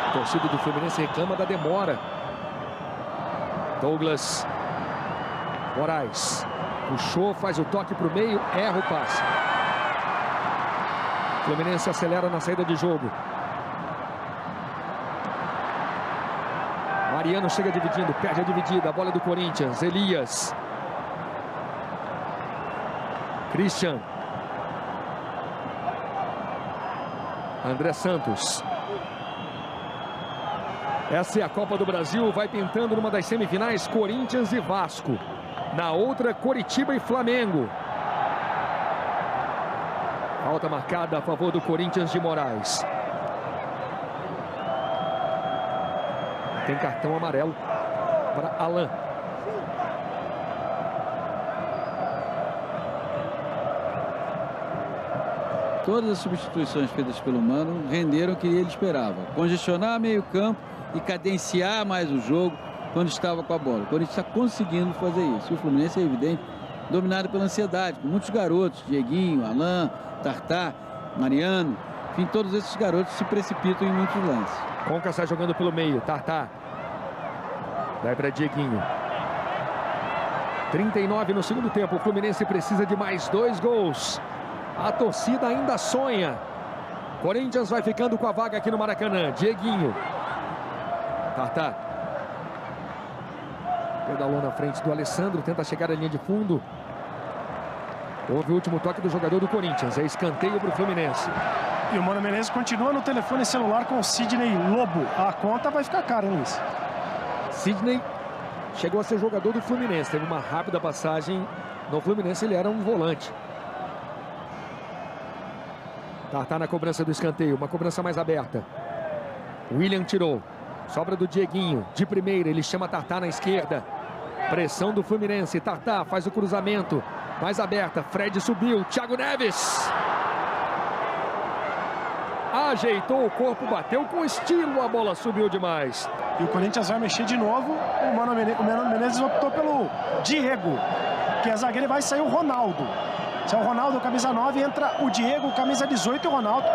A torcida do Fluminense reclama da demora. Douglas. Moraes. Puxou, faz o toque para o meio, erra o passe. Fluminense acelera na saída de jogo. Mariano chega dividindo, perde a dividida. A bola é do Corinthians. Elias. Christian. André Santos. Essa é a Copa do Brasil. Vai pintando numa das semifinais Corinthians e Vasco. Na outra, Coritiba e Flamengo. Falta marcada a favor do Corinthians de Moraes. Tem cartão amarelo para Alan. Todas as substituições feitas pelo Mano renderam o que ele esperava. Congestionar meio campo e cadenciar mais o jogo quando estava com a bola. O Corinthians está conseguindo fazer isso. E o Fluminense é evidente, dominado pela ansiedade, com muitos garotos, Dieguinho, Alan, Tartá, Mariano, enfim, todos esses garotos se precipitam em muitos lances. Conca sai jogando pelo meio, Tartá. Vai para Dieguinho. 39 no segundo tempo, o Fluminense precisa de mais 2 gols. A torcida ainda sonha. Corinthians vai ficando com a vaga aqui no Maracanã. Dieguinho. Tartá. Pedalou na frente do Alessandro, tenta chegar à linha de fundo. Houve o último toque do jogador do Corinthians. É escanteio para o Fluminense. E o Mano Menezes continua no telefone celular com o Sidney Lobo. A conta vai ficar cara, hein, Luiz? Sidney chegou a ser jogador do Fluminense. Teve uma rápida passagem no Fluminense. Ele era um volante. Tartá na cobrança do escanteio. Uma cobrança mais aberta. William tirou. Sobra do Dieguinho. De primeira, ele chama Tartá na esquerda. Pressão do Fluminense. Tartá faz o cruzamento. Mais aberta. Fred subiu. Thiago Neves. Ajeitou o corpo. Bateu com estilo. A bola subiu demais. E o Corinthians vai mexer de novo. O Mano Menezes optou pelo Diego, que é zagueiro, e vai sair o Ronaldo. Se é o Ronaldo, camisa 9, entra o Diego, camisa 18, e o Ronaldo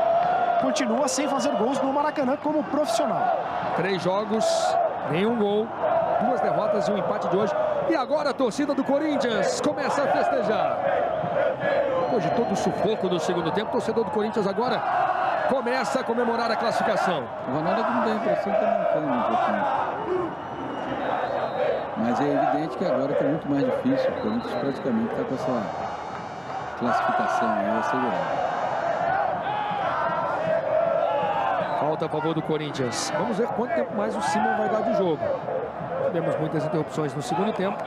continua sem fazer gols no Maracanã como profissional. 3 jogos, nenhum gol, 2 derrotas e um empate de hoje. E agora a torcida do Corinthians começa a festejar. Depois de todo o sufoco do segundo tempo, o torcedor do Corinthians agora começa a comemorar a classificação. O Ronaldo não dá a impressão que está mancando um pouquinho. Mas é evidente que agora está muito mais difícil. O Corinthians praticamente está com essa classificação aí assegurada. Falta a favor do Corinthians. Vamos ver quanto tempo mais o Simon vai dar de jogo. Tivemos muitas interrupções no segundo tempo.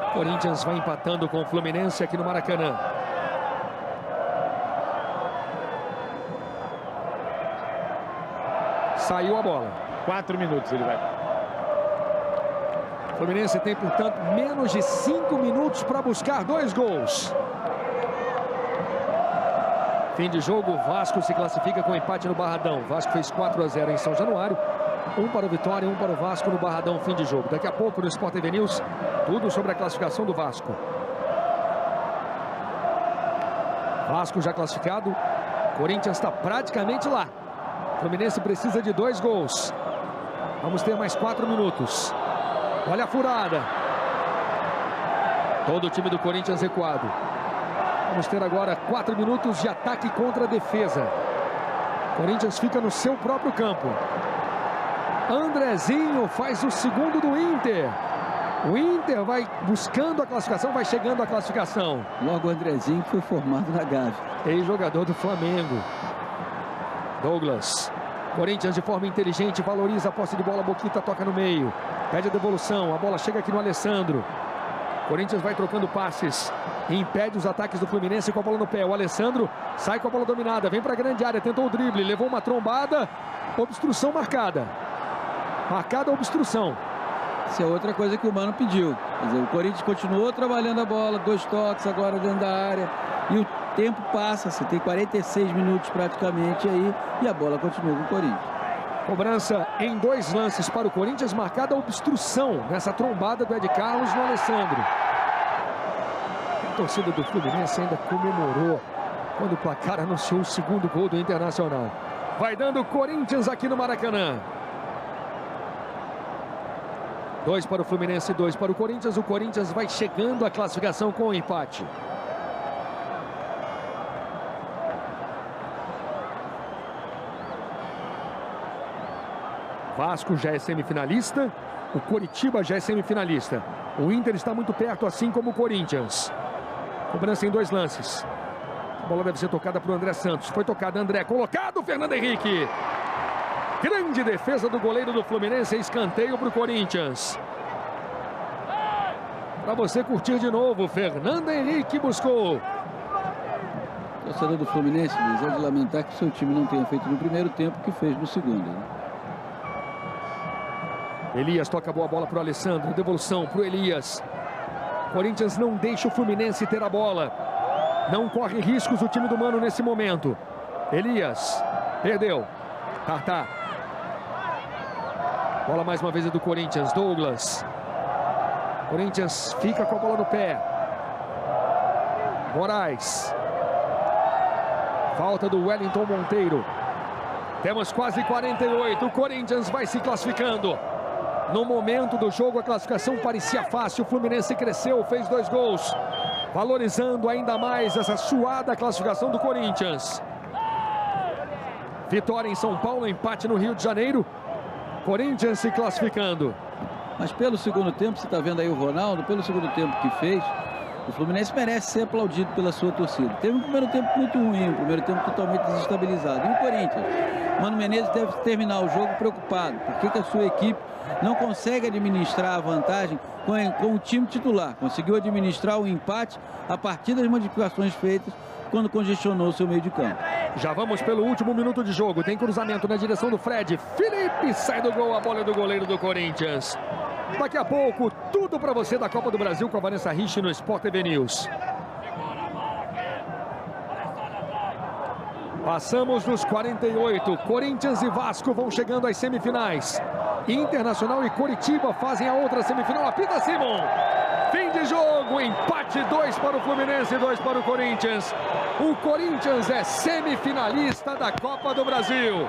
O Corinthians vai empatando com o Fluminense aqui no Maracanã. Saiu a bola. 4 minutos ele vai. O Fluminense tem, portanto, menos de 5 minutos para buscar 2 gols. Fim de jogo, o Vasco se classifica com empate no Barradão. O Vasco fez 4-0 em São Januário. 1 para o Vitória e 1 para o Vasco no Barradão, fim de jogo. Daqui a pouco no Sport TV News, tudo sobre a classificação do Vasco. Vasco já classificado. Corinthians está praticamente lá. O Fluminense precisa de 2 gols. Vamos ter mais 4 minutos. Olha a furada. Todo o time do Corinthians recuado. Vamos ter agora 4 minutos de ataque contra a defesa. Corinthians fica no seu próprio campo. Andrezinho faz o segundo do Inter. O Inter vai buscando a classificação, vai chegando à classificação. Logo o Andrezinho que foi formado na Gávea. Ex-jogador do Flamengo. Douglas. Corinthians de forma inteligente valoriza a posse de bola. Boquita toca no meio. Pede a devolução. A bola chega aqui no Alessandro. Corinthians vai trocando passes. Impede os ataques do Fluminense com a bola no pé. O Alessandro sai com a bola dominada. Vem para a grande área. Tentou o drible. Levou uma trombada. Obstrução marcada. Marcada a obstrução. Isso é outra coisa que o Mano pediu. Quer dizer, o Corinthians continuou trabalhando a bola. 2 toques agora dentro da área. E o tempo passa. Você tem 46 minutos praticamente aí. E a bola continua com o Corinthians. Cobrança em 2 lances para o Corinthians. Marcada a obstrução nessa trombada do Ed Carlos no Alessandro. A torcida do Fluminense ainda comemorou quando o placar anunciou o segundo gol do Internacional. Vai dando Corinthians aqui no Maracanã. 2 para o Fluminense, 2 para o Corinthians. O Corinthians vai chegando à classificação com o empate. Vasco já é semifinalista. O Coritiba já é semifinalista. O Inter está muito perto, assim como o Corinthians. Cobrança em 2 lances. A bola deve ser tocada para o André Santos. Foi tocada, André. Colocado, Fernando Henrique. Grande defesa do goleiro do Fluminense. Escanteio para o Corinthians. Para você curtir de novo, Fernando Henrique buscou. O torcedor do Fluminense, Luiz, é de lamentar que o seu time não tenha feito no primeiro tempo o que fez no segundo. Né? Elias toca a boa bola para o Alessandro. Devolução para o Elias. Corinthians não deixa o Fluminense ter a bola. Não corre riscos o time do Mano nesse momento. Elias perdeu. Tartá. Bola mais uma vez é do Corinthians. Douglas. Corinthians fica com a bola no pé. Moraes. Falta do Wellington Monteiro. Temos quase 48. O Corinthians vai se classificando. No momento do jogo, a classificação parecia fácil. O Fluminense cresceu, fez 2 gols. Valorizando ainda mais essa suada classificação do Corinthians. Vitória em São Paulo, empate no Rio de Janeiro. Corinthians se classificando. Mas pelo segundo tempo, você está vendo aí o Ronaldo, pelo segundo tempo que fez, o Fluminense merece ser aplaudido pela sua torcida. Teve um primeiro tempo muito ruim, um primeiro tempo totalmente desestabilizado. E o Corinthians, Mano Menezes deve terminar o jogo preocupado. Por que a sua equipe não consegue administrar a vantagem com o time titular? Conseguiu administrar o empate a partir das modificações feitas quando congestionou o seu meio de campo. Já vamos pelo último minuto de jogo. Tem cruzamento na direção do Fred. Felipe sai do gol, a bola do goleiro do Corinthians. Daqui a pouco, tudo para você da Copa do Brasil com a Vanessa Rich no Sport TV News. Passamos dos 48. Corinthians e Vasco vão chegando às semifinais. Internacional e Coritiba fazem a outra semifinal. Apita Simon. Fim de jogo. Empate, 2 para o Fluminense e 2 para o Corinthians. O Corinthians é semifinalista da Copa do Brasil.